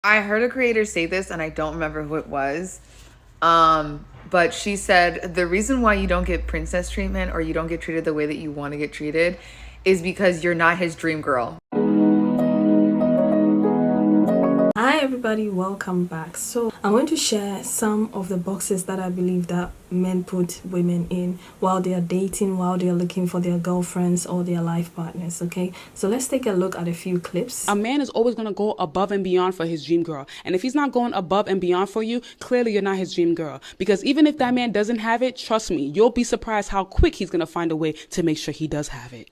I heard a creator say this and I don't remember who it was. But she said the reason why you don't get princess treatment or you don't get treated the way that you want to get treated is because you're not his dream girl. Hi everybody, welcome back. So I'm going to share some of the boxes that I believe that men put women in while they are dating, while they are looking for their girlfriends or their life partners. Okay, so let's take a look at a few clips. A man is always going to go above and beyond for his dream girl. And if he's not going above and beyond for you, clearly you're not his dream girl. Because even if that man doesn't have it, trust me, you'll be surprised how quick he's going to find a way to make sure he does have it.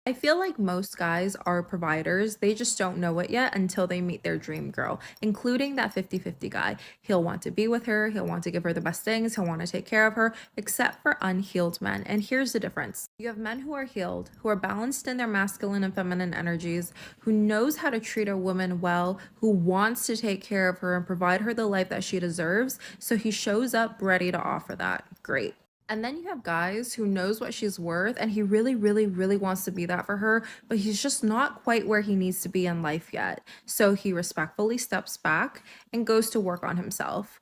I feel like most guys are providers. They just don't know it yet until they meet their dream girl, including that 50-50 guy. He'll want to be with her. He'll want to give her the best things. He'll want to take care of her, except for unhealed men. And here's the difference. You have men who are healed, who are balanced in their masculine and feminine energies, who knows how to treat a woman well, who wants to take care of her and provide her the life that she deserves. So he shows up ready to offer that. Great. And then you have guys who knows what she's worth and he really wants to be that for her, but he's just not quite where he needs to be in life yet. So he respectfully steps back and goes to work on himself.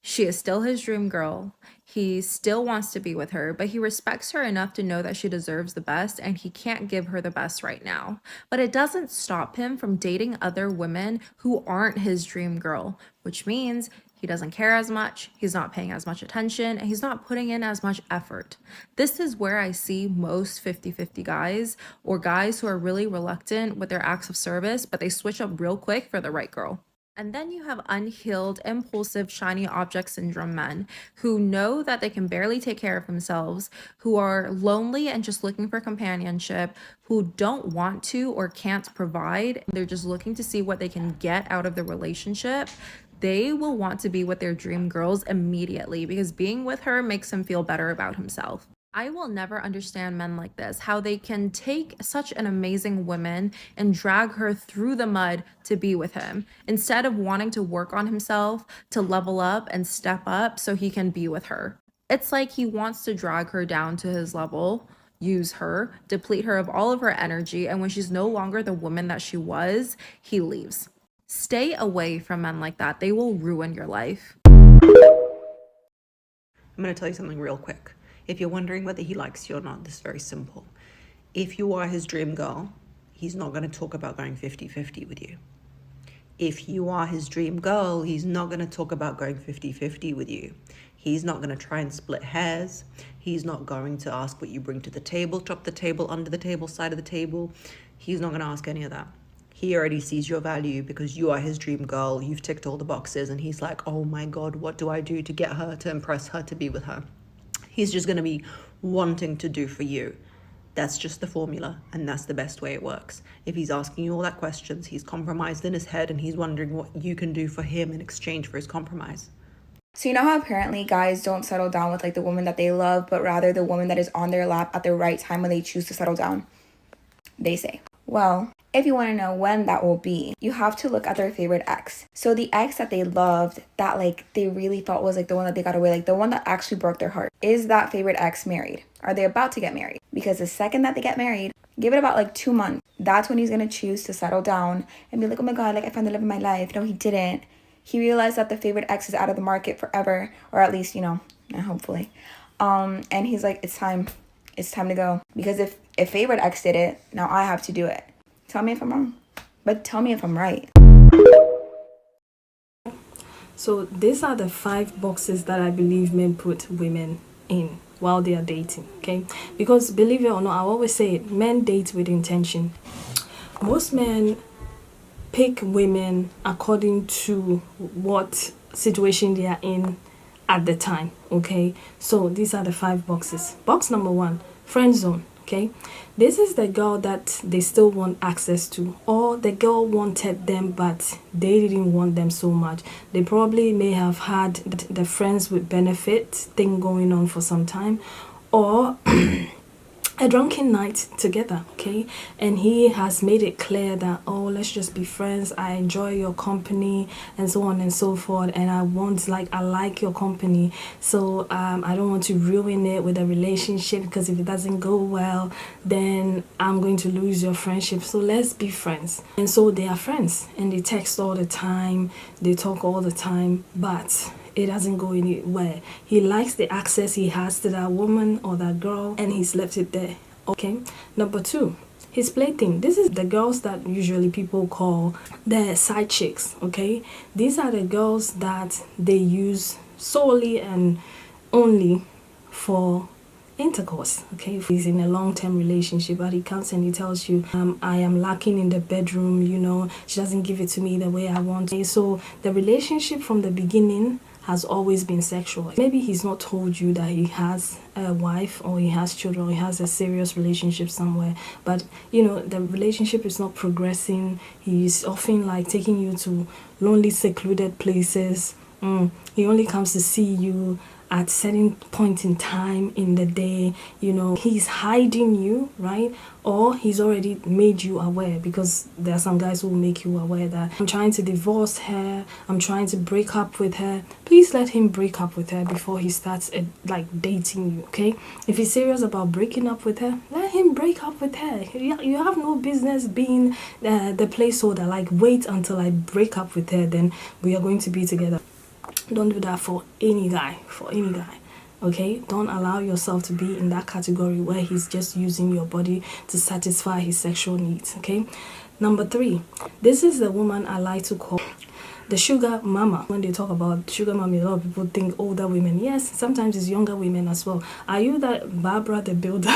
She is still his dream girl. He still wants to be with her, but he respects her enough to know that she deserves the best and he can't give her the best right now. But it doesn't stop him from dating other women who aren't his dream girl, which means he doesn't care as much, he's not paying as much attention, and he's not putting in as much effort. This is where I see most 50-50 guys, or guys who are really reluctant with their acts of service, but they switch up real quick for the right girl. And then you have unhealed, impulsive, shiny object syndrome men who know that they can barely take care of themselves, who are lonely and just looking for companionship, who don't want to or can't provide. They're just looking to see what they can get out of the relationship. They will want to be with their dream girls immediately because being with her makes him feel better about himself. I will never understand men like this, how they can take such an amazing woman and drag her through the mud to be with him, instead of wanting to work on himself, to level up and step up so he can be with her. It's like he wants to drag her down to his level, use her, deplete her of all of her energy, and when she's no longer the woman that she was, he leaves. Stay away from men like that. They will ruin your life. I'm going to tell you something real quick. If you're wondering whether he likes you or not, this is very simple. If you are his dream girl, he's not going to talk about going 50-50 with you. If you are his dream girl, he's not going to talk about going 50-50 with you. He's not going to try and split hairs. He's not going to ask what you bring to the table, top the table, under the table, side of the table. He's not going to ask any of that. He already sees your value because you are his dream girl. You've ticked all the boxes and he's like, oh my God, what do I do to get her, to impress her, to be with her? He's just going to be wanting to do for you. That's just the formula, and that's the best way it works. If he's asking you all that questions, he's compromised in his head and he's wondering what you can do for him in exchange for his compromise. So you know how apparently guys don't settle down with like the woman that they love, but rather the woman that is on their lap at the right time when they choose to settle down? They say. Well, if you want to know when that will be, you have to look at their favorite ex. So the ex that they loved, that like they really thought was like the one that they got away, like the one that actually broke their heart. Is that favorite ex married? Are they about to get married? Because the second that they get married, give it about like 2 months. That's when he's going to choose to settle down and be like, oh my God, like I found the love of my life. No, he didn't. He realized that the favorite ex is out of the market forever, or at least, hopefully. And he's like, it's time to go. Because if favorite ex did it, now I have to do it. Tell me if I'm wrong, but tell me if I'm right. So these are the 5 boxes that I believe men put women in while they are dating, okay? Because believe it or not, I always say it, men date with intention. Most men pick women according to what situation they are in at the time, okay? So these are the 5 boxes. Box number 1, friend zone. Okay, this is the girl that they still want access to, or the girl wanted them but they didn't want them so much. They probably may have had the friends with benefit thing going on for some time, or a drunken night together, okay, and he has made it clear that, oh, let's just be friends, I enjoy your company and so on and so forth, and I like your company, so I don't want to ruin it with a relationship, because if it doesn't go well, then I'm going to lose your friendship, so let's be friends. And so they are friends, and they text all the time, they talk all the time, but it doesn't go anywhere. He likes the access he has to that woman or that girl, and he's left it there. Okay. Number 2, his plaything. This is the girls that usually people call the side chicks. Okay. These are the girls that they use solely and only for intercourse. Okay, if he's in a long-term relationship, but he comes and he tells you, I am lacking in the bedroom, she doesn't give it to me the way I want. Okay, so the relationship from the beginning has always been sexual. Maybe he's not told you that he has a wife or he has children or he has a serious relationship somewhere, but the relationship is not progressing. He's often like taking you to lonely, secluded places. He only comes to see you at certain point in time in the day. He's hiding you, right? Or he's already made you aware, because there are some guys who will make you aware that I'm trying to divorce her, I'm trying to break up with her. Please let him break up with her before he starts dating you, okay? If he's serious about breaking up with her, let him break up with her. You have no business being the placeholder, like wait until I break up with her, then we are going to be together. Don't do that for any guy, okay? Don't allow yourself to be in that category where he's just using your body to satisfy his sexual needs, okay? Number 3, this is the woman I like to call the sugar mama. When they talk about sugar mommy, a lot of people think older women. Yes, sometimes it's younger women as well. Are you that Barbara the Builder?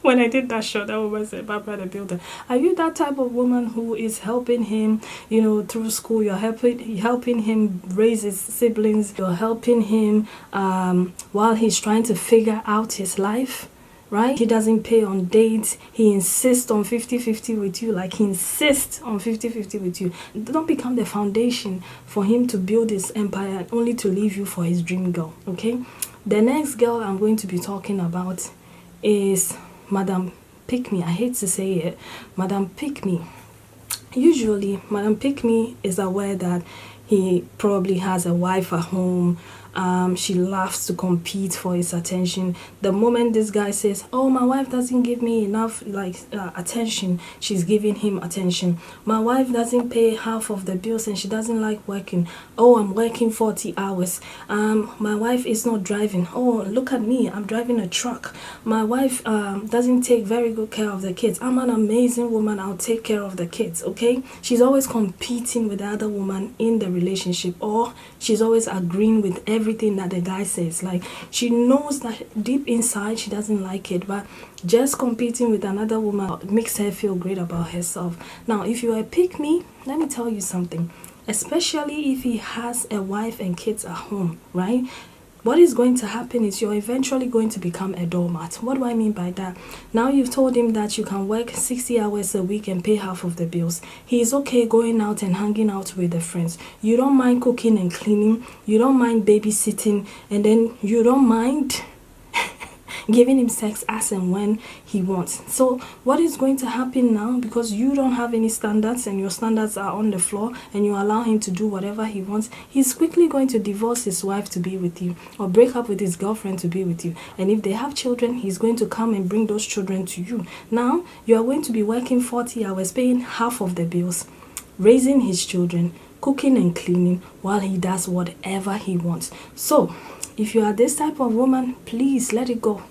When I did that show, that woman said, Barbara the Builder. Are you that type of woman who is helping him, through school? You're helping him raise his siblings. You're helping him while he's trying to figure out his life, right? He doesn't pay on dates. He insists on 50-50 with you. Like, he insists on 50-50 with you. Don't become the foundation for him to build his empire only to leave you for his dream girl, okay? The next girl I'm going to be talking about is Madam Pick Me. I hate to say it. Madam Pick Me. Usually, Madam Pick Me is aware that he probably has a wife at home. She loves to compete for his attention. The moment this guy says, oh, my wife doesn't give me enough attention, she's giving him attention. My wife doesn't pay half of the bills and she doesn't like working. Oh, I'm working 40 hours. My wife is not driving. Oh, look at me, I'm driving a truck. My wife doesn't take very good care of the kids. I'm an amazing woman, I'll take care of the kids, okay? She's always competing with the other woman in the relationship, or she's always agreeing with everything that the guy says. Like, she knows that deep inside she doesn't like it, but just competing with another woman makes her feel great about herself. Now, if you are a pick me, let me tell you something. Especially if he has a wife and kids at home, right? What is going to happen is you're eventually going to become a doormat. What do I mean by that? Now you've told him that you can work 60 hours a week and pay half of the bills. He's okay going out and hanging out with the friends. You don't mind cooking and cleaning. You don't mind babysitting. And then you don't mind giving him sex as and when he wants. So what is going to happen now, because you don't have any standards and your standards are on the floor and you allow him to do whatever he wants, he's quickly going to divorce his wife to be with you, or break up with his girlfriend to be with you. And if they have children, he's going to come and bring those children to you. Now you are going to be working 40 hours, paying half of the bills, raising his children, cooking and cleaning, while he does whatever he wants. So if you are this type of woman, please let it go.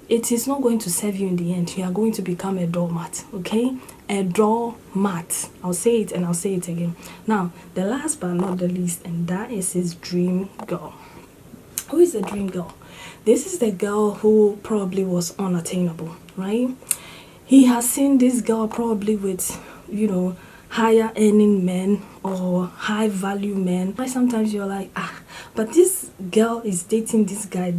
It is not going to serve you in the end. You are going to become a doormat, okay? A doormat. I'll say it and I'll say it again. Now, the last but not the least, and that is his dream girl. Who is the dream girl? This is the girl who probably was unattainable, right? He has seen this girl probably with, higher earning men or high value men. Why sometimes you're like, but this girl is dating this guy.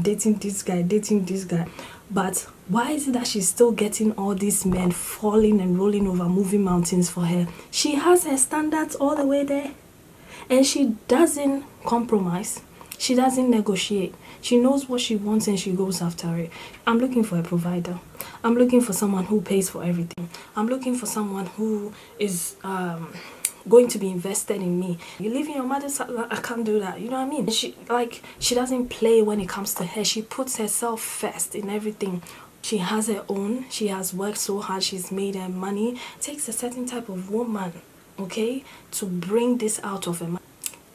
But why is it that she's still getting all these men falling and rolling over, moving mountains for her? She has her standards all the way there, and she doesn't compromise. She doesn't negotiate. She knows what she wants and she goes after it. I'm looking for a provider. I'm looking for someone who pays for everything. I'm looking for someone who is going to be invested in me. You live in your mother's house, I can't do that. You know what I mean? She doesn't play when it comes to her. She puts herself first in everything. She has her own. She has worked so hard. She's made her money. It takes a certain type of woman, okay, to bring this out of a man.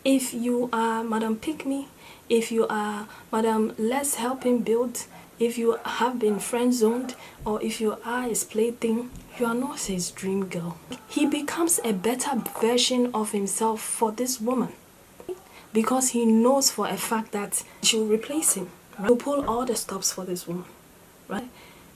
If you are Madam Pick Me, if you are Madam Let's Help Him Build, if you have been friend zoned, or if you are his plaything, you are not his dream girl. He becomes a better version of himself for this woman because he knows for a fact that she will replace him. Right? He'll pull all the stops for this woman. Right?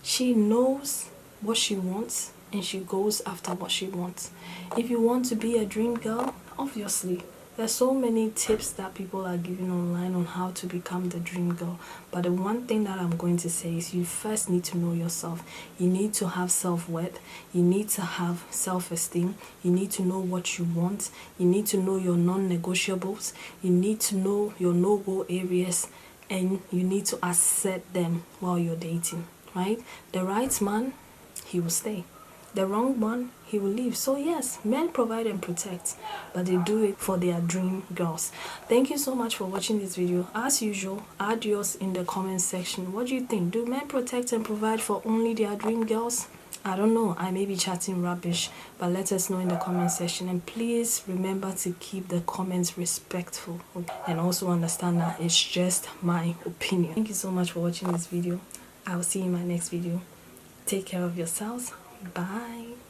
She knows what she wants and she goes after what she wants. If you want to be a dream girl, obviously there's so many tips that people are giving online on how to become the dream girl. But the one thing that I'm going to say is you first need to know yourself. You need to have self-worth. You need to have self-esteem. You need to know what you want. You need to know your non-negotiables. You need to know your no-go areas. And you need to accept them while you're dating, right? The right man, he will stay. The wrong one, he will leave. So yes, men provide and protect, but they do it for their dream girls. Thank you so much for watching this video. As usual, add yours in the comment section. What do you think? Do men protect and provide for only their dream girls? I don't know. I may be chatting rubbish, but let us know in the comment section. And please remember to keep the comments respectful and also understand that it's just my opinion. Thank you so much for watching this video. I will see you in my next video. Take care of yourselves. Bye.